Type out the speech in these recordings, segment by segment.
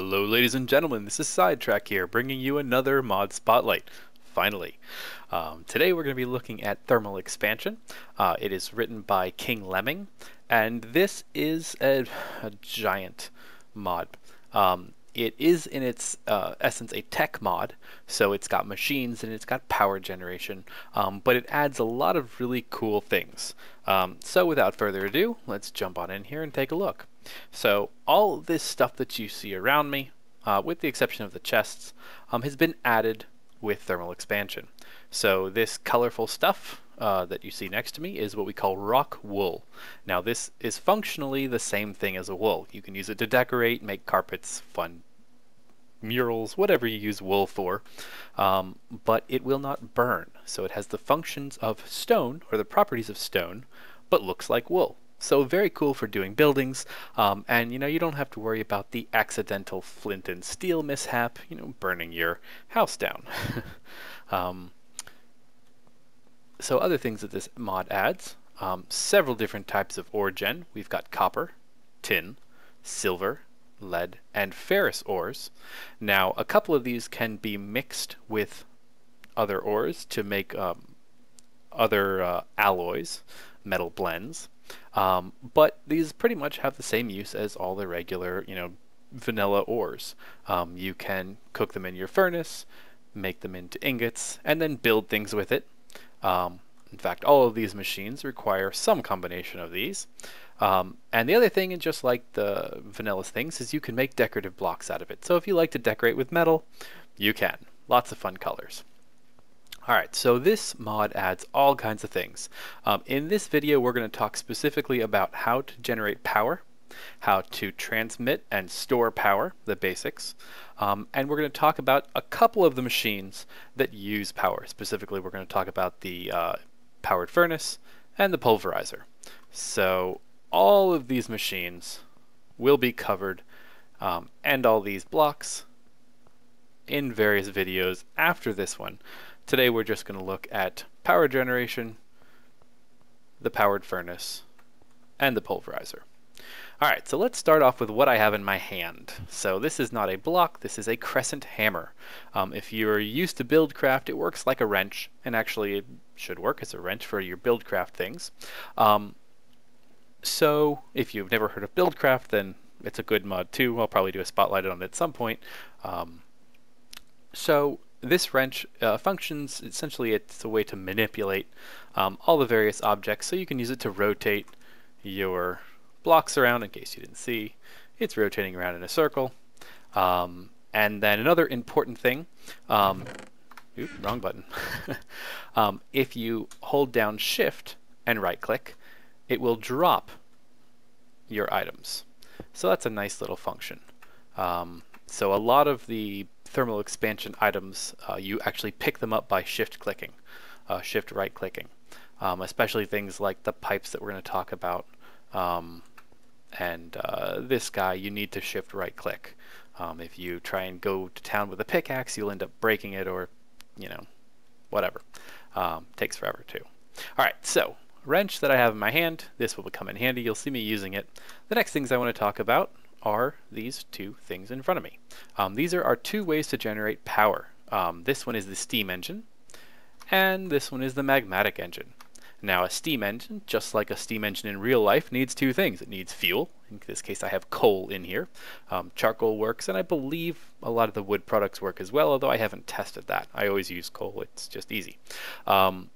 Hello ladies and gentlemen, this is Sidetrack here, bringing you another mod spotlight, finally. Today we're going to be looking at thermal expansion. It is written by King Lemming, and this is a giant mod. It is in its essence a tech mod, so it's got machines and it's got power generation, but it adds a lot of really cool things. So without further ado, let's jump on in here and take a look. So all this stuff that you see around me, with the exception of the chests, has been added with thermal expansion. So this colorful stuff that you see next to me is what we call rock wool. Now this is functionally the same thing as a wool. You can use it to decorate, make carpets, fun murals, whatever you use wool for, but it will not burn. So it has the functions of stone, or the properties of stone, but looks like wool. So very cool for doing buildings, and you don't have to worry about the accidental flint and steel mishap, burning your house down. So other things that this mod adds, several different types of ore gen. We've got copper, tin, silver, lead, and ferrous ores. Now a couple of these can be mixed with other ores to make other alloys, metal blends. But these pretty much have the same use as all the regular, vanilla ores. You can cook them in your furnace, make them into ingots, and then build things with it. In fact, all of these machines require some combination of these. And the other thing, and just like the vanilla things, is you can make decorative blocks out of it. So if you like to decorate with metal, you can. Lots of fun colors. Alright, so this mod adds all kinds of things. In this video we're going to talk specifically about how to generate power, how to transmit and store power, the basics, and we're going to talk about a couple of the machines that use power. Specifically we're going to talk about the powered furnace and the pulverizer. So all of these machines will be covered, and all these blocks, in various videos after this one. Today we're just going to look at power generation, the powered furnace, and the pulverizer. Alright, so let's start off with what I have in my hand. So this is not a block, this is a crescent hammer. If you're used to Buildcraft, it works like a wrench, and actually it should work as a wrench for your Buildcraft things. So if you've never heard of Buildcraft, then it's a good mod too. I'll probably do a spotlight on it at some point. So this wrench functions, essentially it's a way to manipulate all the various objects, so you can use it to rotate your blocks around. In case you didn't see, it's rotating around in a circle. And then another important thing, wrong button. If you hold down Shift and right click, it will drop your items. So that's a nice little function. So a lot of the thermal expansion items, you actually pick them up by shift clicking, shift right clicking, especially things like the pipes that we're going to talk about, and this guy you need to shift right click. If you try and go to town with a pickaxe, you'll end up breaking it, or whatever. Takes forever too. Alright, so wrench that I have in my hand, this will come in handy. You'll see me using it. The next things I want to talk about are these two things in front of me. These are our two ways to generate power. This one is the steam engine, and this one is the magmatic engine. Now a steam engine, just like a steam engine in real life, needs two things. It needs fuel. In this case I have coal in here. Charcoal works, and I believe a lot of the wood products work as well, although I haven't tested that. I always use coal, it's just easy. And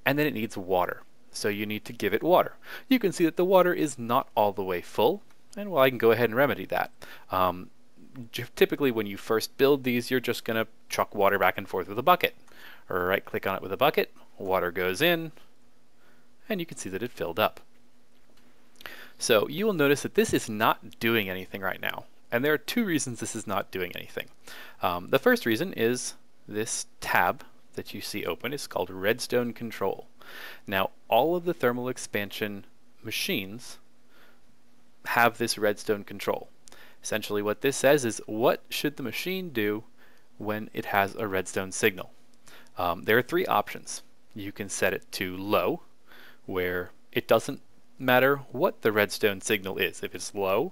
then it needs water. So you need to give it water. You can see that the water is not all the way full, and well, I can go ahead and remedy that. Typically when you first build these, you're just going to chuck water back and forth with a bucket. Or right click on it with a bucket, water goes in, and you can see that it filled up. So you will notice that this is not doing anything right now. And there are two reasons this is not doing anything. The first reason is this tab that you see open is called Redstone Control. Now all of the thermal expansion machines have this redstone control. Essentially what this says is, what should the machine do when it has a redstone signal? There are three options. You can set it to low, where it doesn't matter what the redstone signal is. If it's low,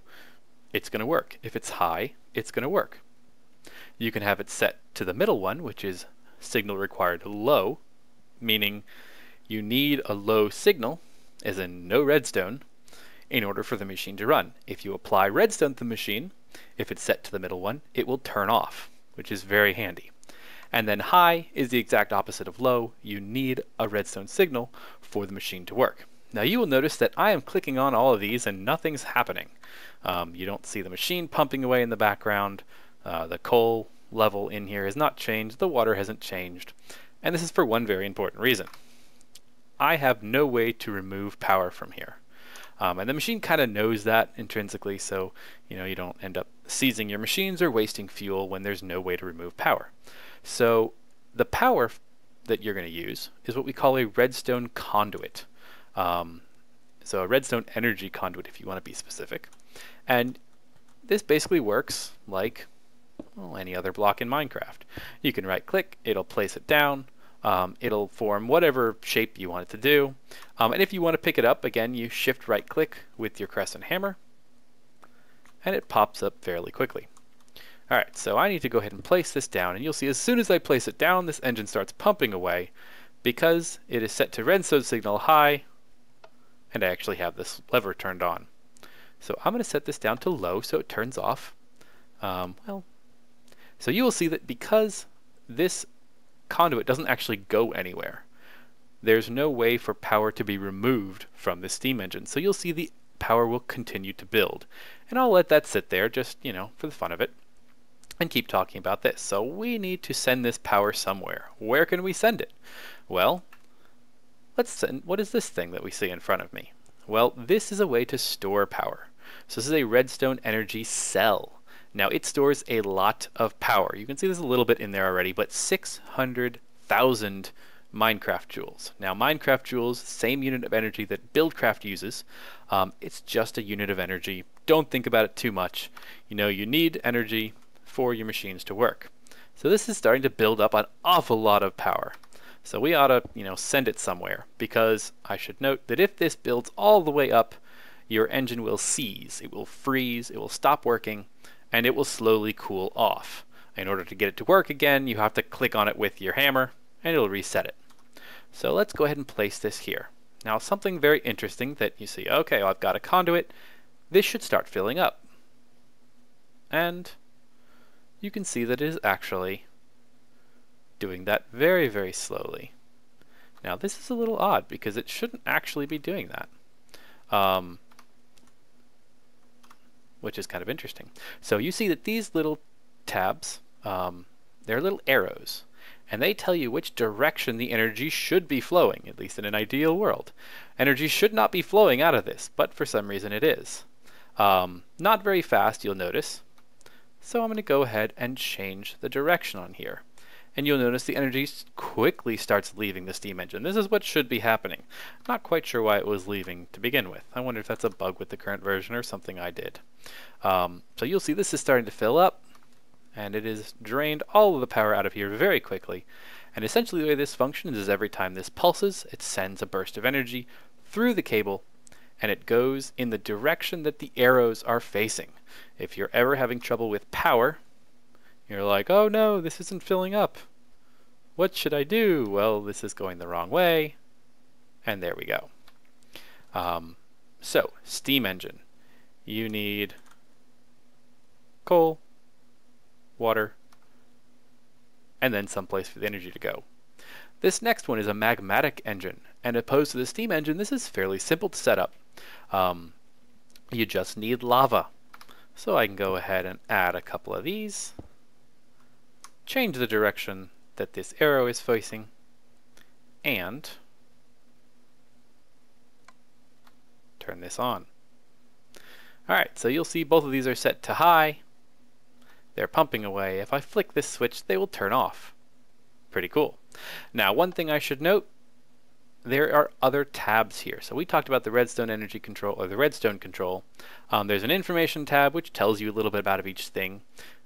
it's going to work. If it's high, it's going to work. You can have it set to the middle one, which is signal required low, meaning you need a low signal, as in no redstone, in order for the machine to run. If you apply redstone to the machine, if it's set to the middle one, it will turn off, which is very handy. And then high is the exact opposite of low. You need a redstone signal for the machine to work. Now you will notice that I am clicking on all of these and nothing's happening. You don't see the machine pumping away in the background. The coal level in here has not changed. The water hasn't changed. And this is for one very important reason. I have no way to remove power from here. And the machine kind of knows that intrinsically, so you don't end up seizing your machines or wasting fuel when there's no way to remove power. So the power that you're going to use is what we call a redstone conduit. So a redstone energy conduit, if you want to be specific. And this basically works like any other block in Minecraft. You can right click, it'll place it down, it'll form whatever shape you want it to do. And if you want to pick it up, again, you shift right click with your crescent hammer, and it pops up fairly quickly. Alright, so I need to go ahead and place this down, and you'll see as soon as I place it down, this engine starts pumping away because it is set to redstone signal high, and I actually have this lever turned on. So I'm going to set this down to low so it turns off. So you will see that because this conduit doesn't actually go anywhere, there's no way for power to be removed from the steam engine. So you'll see the power will continue to build. And I'll let that sit there just, for the fun of it, and keep talking about this. So we need to send this power somewhere. Where can we send it? Well, let's send, what is this thing that we see in front of me? Well, this is a way to store power. So this is a redstone energy cell. Now it stores a lot of power. You can see there's a little bit in there already, but 600,000 Minecraft joules. Now Minecraft joules, same unit of energy that Buildcraft uses. It's just a unit of energy. Don't think about it too much. You need energy for your machines to work. So this is starting to build up an awful lot of power. So we ought to, send it somewhere, because I should note that if this builds all the way up, your engine will seize, it will freeze, it will stop working, and it will slowly cool off. In order to get it to work again, you have to click on it with your hammer, and it'll reset it. So let's go ahead and place this here. Now something very interesting that you see, okay, well, I've got a conduit, this should start filling up. And you can see that it is actually doing that very, very slowly. Now this is a little odd because it shouldn't actually be doing that. Which is kind of interesting. So you see that these little tabs, they're little arrows, and they tell you which direction the energy should be flowing, at least in an ideal world. Energy should not be flowing out of this, but for some reason it is. Not very fast, you'll notice. So I'm going to go ahead and change the direction on here. And you'll notice the energy quickly starts leaving the steam engine. This is what should be happening. Not quite sure why it was leaving to begin with. I wonder if that's a bug with the current version or something I did. So you'll see this is starting to fill up, and it has drained all of the power out of here very quickly. And essentially the way this functions is every time this pulses, it sends a burst of energy through the cable, and it goes in the direction that the arrows are facing. If you're ever having trouble with power, you're like, oh no, this isn't filling up. What should I do? Well, this is going the wrong way. And there we go. So, steam engine. You need coal, water, and then someplace for the energy to go. This next one is a magmatic engine. And opposed to the steam engine, this is fairly simple to set up. You just need lava. So I can go ahead and add a couple of these. Change the direction that this arrow is facing, and turn this on. Alright, so you'll see both of these are set to high. They're pumping away. If I flick this switch, they will turn off. Pretty cool. Now, one thing I should note, there are other tabs here. So we talked about the Redstone Energy Control, or the Redstone Control. There's an information tab which tells you a little bit about each thing.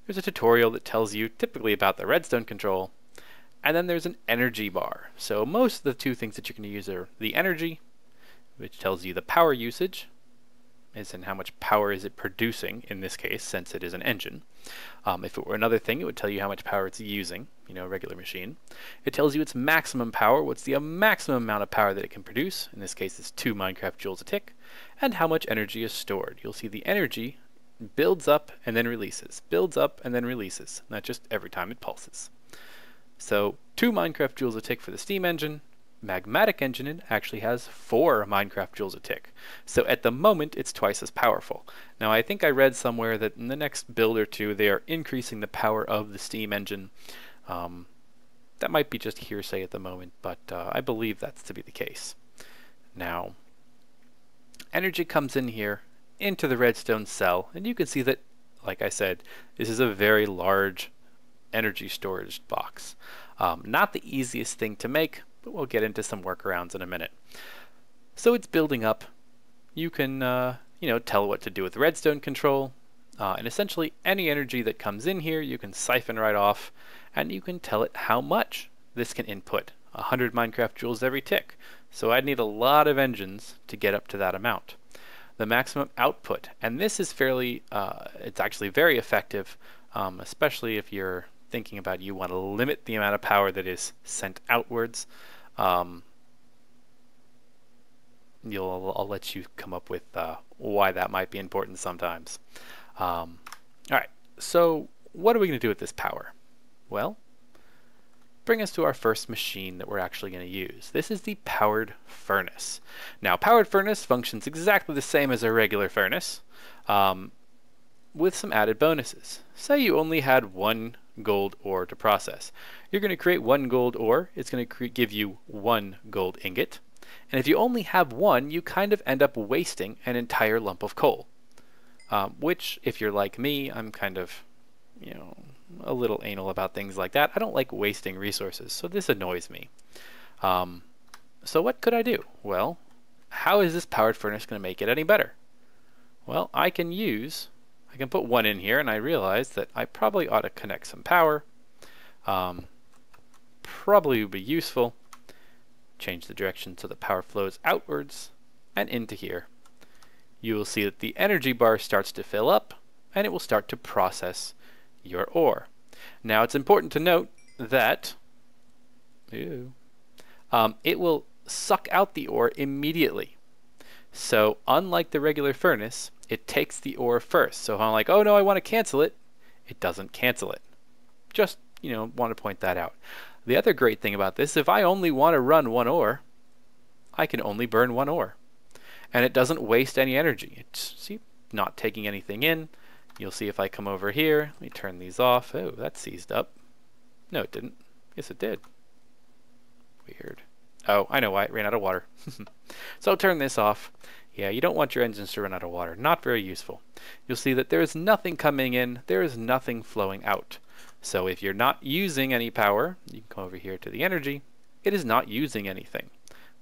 There's a tutorial that tells you typically about the Redstone Control, and then there's an energy bar. So most of the two things that you're going to use are the energy, which tells you the power usage, as in how much power is it producing in this case, since it is an engine. If it were another thing, it would tell you how much power it's using, a regular machine. It tells you its maximum power, what's the maximum amount of power that it can produce, in this case it's 2 Minecraft joules a tick, and how much energy is stored. You'll see the energy builds up and then releases, builds up and then releases, not just every time it pulses. So 2 Minecraft joules a tick for the steam engine. Magmatic engine actually has 4 Minecraft joules a tick. So at the moment, it's twice as powerful. Now I think I read somewhere that in the next build or two, they are increasing the power of the steam engine. That might be just hearsay at the moment, but I believe that's to be the case. Now, energy comes in here into the redstone cell, and you can see that, like I said, this is a very large energy storage box. Not the easiest thing to make, but we'll get into some workarounds in a minute. So it's building up. You can tell what to do with redstone control, and essentially any energy that comes in here you can siphon right off, and you can tell it how much this can input. 100 Minecraft joules every tick. So I'd need a lot of engines to get up to that amount. The maximum output, and this is it's actually very effective, especially if you're thinking about you want to limit the amount of power that is sent outwards. I'll let you come up with why that might be important sometimes. All right, so what are we going to do with this power? Well, bring us to our first machine that we're actually going to use. This is the powered furnace. Now, powered furnace functions exactly the same as a regular furnace, with some added bonuses. Say you only had 1 gold ore to process. You're going to create 1 gold ore. It's going to give you 1 gold ingot. And if you only have 1, you kind of end up wasting an entire lump of coal. Which, if you're like me, I'm kind of, a little anal about things like that. I don't like wasting resources, so this annoys me. So what could I do? Well, how is this powered furnace going to make it any better? Well, I can put 1 in here, and I realize that I probably ought to connect some power. Probably would be useful. Change the direction so the power flows outwards and into here. You will see that the energy bar starts to fill up, and it will start to process your ore. Now it's important to note that it will suck out the ore immediately. So unlike the regular furnace, it takes the ore first. So if I'm like, oh no, I want to cancel it, it doesn't cancel it. Just, want to point that out. The other great thing about this, if I only want to run 1 ore, I can only burn 1 ore. And it doesn't waste any energy. It's not taking anything in. You'll see if I come over here, let me turn these off. Oh, that seized up. No, it didn't. Yes, it did. Weird. Oh, I know why. It ran out of water. So I'll turn this off. Yeah, you don't want your engines to run out of water. Not very useful. You'll see that there is nothing coming in. There is nothing flowing out. So if you're not using any power, you can come over here to the energy. It is not using anything.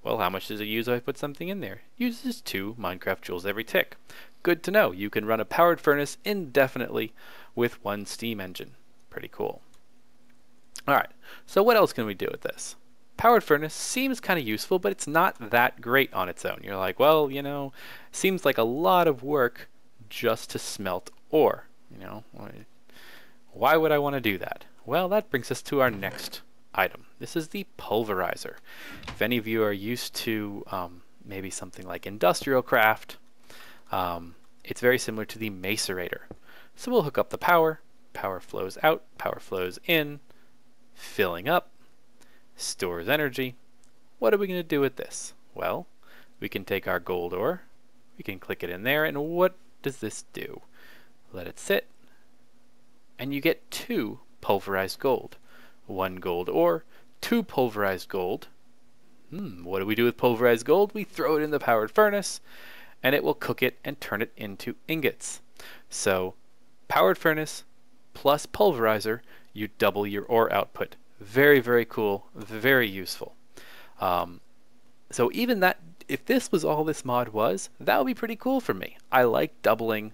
Well, how much does it use if I put something in there? It uses 2 Minecraft joules every tick. Good to know. You can run a powered furnace indefinitely with 1 steam engine. Pretty cool. Alright, so what else can we do with this? Powered furnace seems kind of useful, but it's not that great on its own. You're like, well, seems like a lot of work just to smelt ore. Why would I want to do that? Well, that brings us to our next item. This is the pulverizer. If any of you are used to maybe something like industrial craft, it's very similar to the macerator. So we'll hook up the power. Power flows out, power flows in, filling up, stores energy. What are we going to do with this? Well, we can take our gold ore, we can click it in there, and what does this do? Let it sit, and you get 2 pulverized gold. 1 gold ore, 2 pulverized gold. What do we do with pulverized gold? We throw it in the powered furnace, and it will cook it and turn it into ingots. So, powered furnace plus pulverizer, you double your ore output. Very, very cool, very useful. So even that, if this was all this mod was, that would be pretty cool for me. I like doubling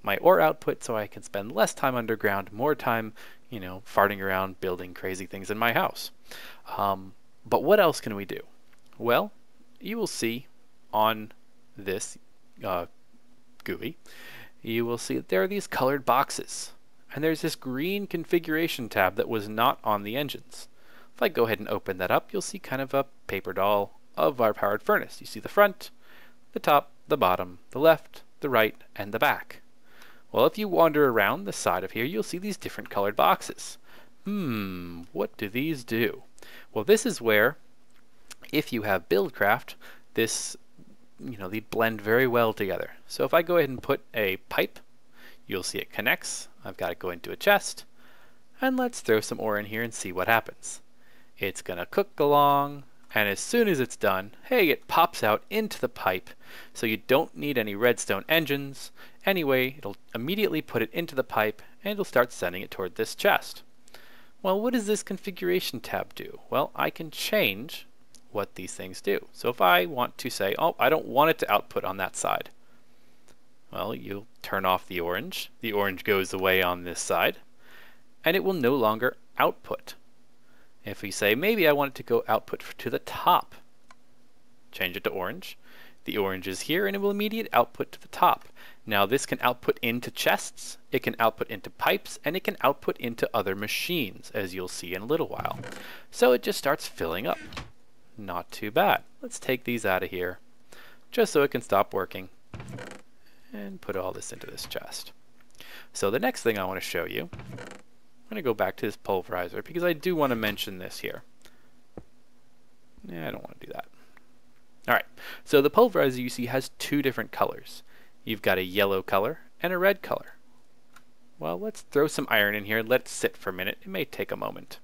my ore output so I can spend less time underground, more time, farting around building crazy things in my house. But what else can we do? Well, you will see on this GUI, you will see that there are these colored boxes. And there's this green configuration tab that was not on the engines. If I go ahead and open that up, you'll see kind of a paper doll of our powered furnace. You see the front, the top, the bottom, the left, the right, and the back. Well, if you wander around the side of here, you'll see these different colored boxes. What do these do? Well, this is where, if you have Buildcraft, they blend very well together. So if I go ahead and put a pipe, you'll see it connects. I've got to go into a chest, and let's throw some ore in here and see what happens. It's gonna cook along, and as soon as it's done, hey, it pops out into the pipe, so you don't need any redstone engines. Anyway, it'll immediately put it into the pipe, and it'll start sending it toward this chest. Well, what does this configuration tab do? Well, I can change what these things do. So if I want to say, oh, I don't want it to output on that side, well, you'll turn off the orange. The orange goes away on this side, and it will no longer output. If we say, maybe I want it to go output to the top, change it to orange. The orange is here, and it will immediately output to the top. Now this can output into chests, it can output into pipes, and it can output into other machines, as you'll see in a little while. So it just starts filling up. Not too bad. Let's take these out of here, just so it can stop working, and put all this into this chest. So the next thing I want to show you, I'm going to go back to this pulverizer, because I do want to mention this here. I don't want to do that. Alright, so the pulverizer you see has two different colors. You've got a yellow color and a red color. Well, let's throw some iron in here, let it sit for a minute. It may take a moment.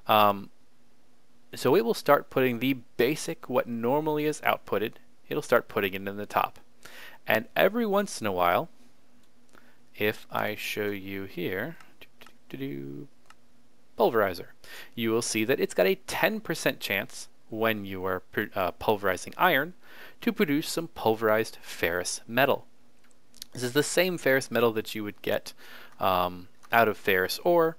So it will start putting the basic, what normally is outputted, it'll start putting it in the top. And every once in a while, if I show you here, pulverizer, you will see that it's got a 10% chance when you are pulverizing iron to produce some pulverized ferrous metal. This is the same ferrous metal that you would get out of ferrous ore,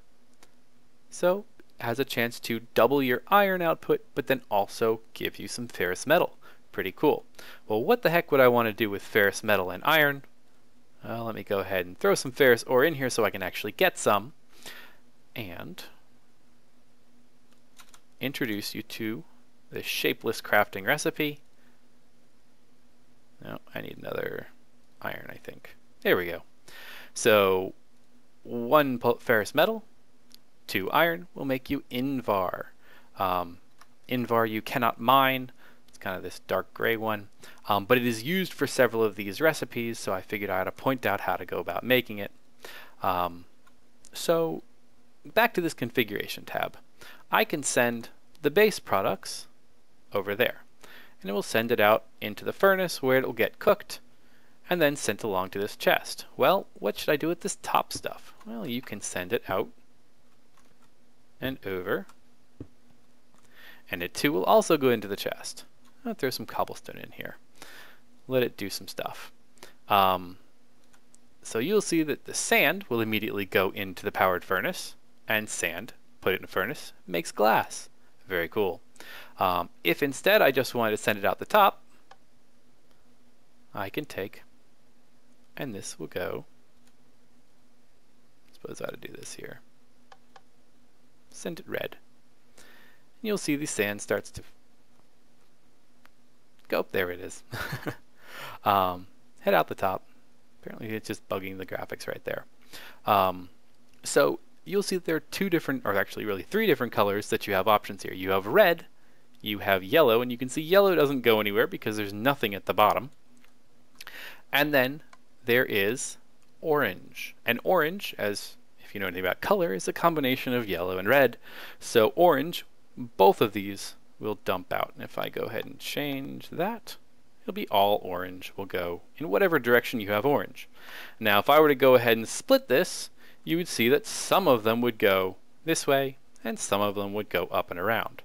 so it has a chance to double your iron output, but then also give you some ferrous metal. Pretty cool. Well, what the heck would I want to do with ferrous metal and iron? Well, let me go ahead and throw some ferrous ore in here so I can actually get some, and introduce you to the shapeless crafting recipe. No, I need another iron, I think. There we go. So 1 ferrous metal, 2 iron will make you Invar. Invar you cannot mine. It's kind of this dark gray one, but it is used for several of these recipes, so I figured I had to point out how to go about making it. So back to this configuration tab. I can send the base products over there, and it will send it out into the furnace where it will get cooked and then sent along to this chest. Well, what should I do with this top stuff? Well, you can send it out and over, and it too will also go into the chest. I'll throw some cobblestone in here. Let it do some stuff. So you'll see that the sand will immediately go into the powered furnace, and sand, put it in a furnace, makes glass. Very cool. If instead I just wanted to send it out the top, I can take, and this will go, I suppose I ought to do this here, send it red. And you'll see the sand starts to go, there it is. Head out the top. Apparently it's just bugging the graphics right there. So you'll see that there are 2 different, or actually really 3 different colors that you have options here. You have red, you have yellow, and you can see yellow doesn't go anywhere because there's nothing at the bottom. And then there is orange. And orange, as if you know anything about color, is a combination of yellow and red. So orange, both of these will dump out. And if I go ahead and change that, it'll be all orange will go in whatever direction you have orange. Now if I were to go ahead and split this, you would see that some of them would go this way and some of them would go up and around.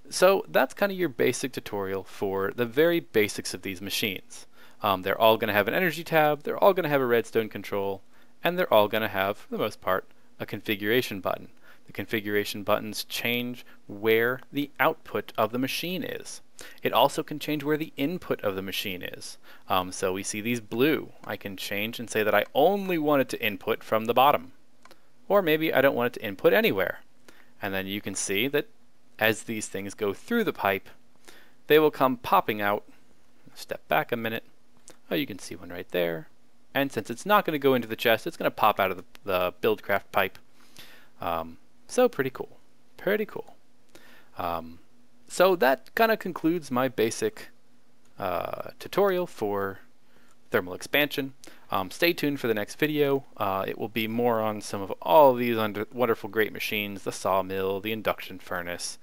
So that's kind of your basic tutorial for the very basics of these machines. They're all going to have an energy tab, they're all going to have a redstone control, and they're all going to have, for the most part, a configuration button. The configuration buttons change where the output of the machine is. It also can change where the input of the machine is. So we see these blue. I can change and say that I only want it to input from the bottom. Or maybe I don't want it to input anywhere. And then you can see that as these things go through the pipe, they will come popping out. Step back a minute. Oh, you can see one right there. And since it's not going to go into the chest, it's going to pop out of the Buildcraft pipe. So pretty cool. Pretty cool. So that kind of concludes my basic tutorial for thermal expansion. Stay tuned for the next video. It will be more on some of all of these wonderful great machines, the sawmill, the induction furnace,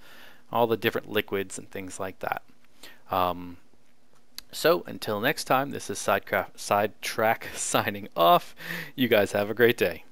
all the different liquids and things like that. So until next time, this is Sidetrack signing off. You guys have a great day.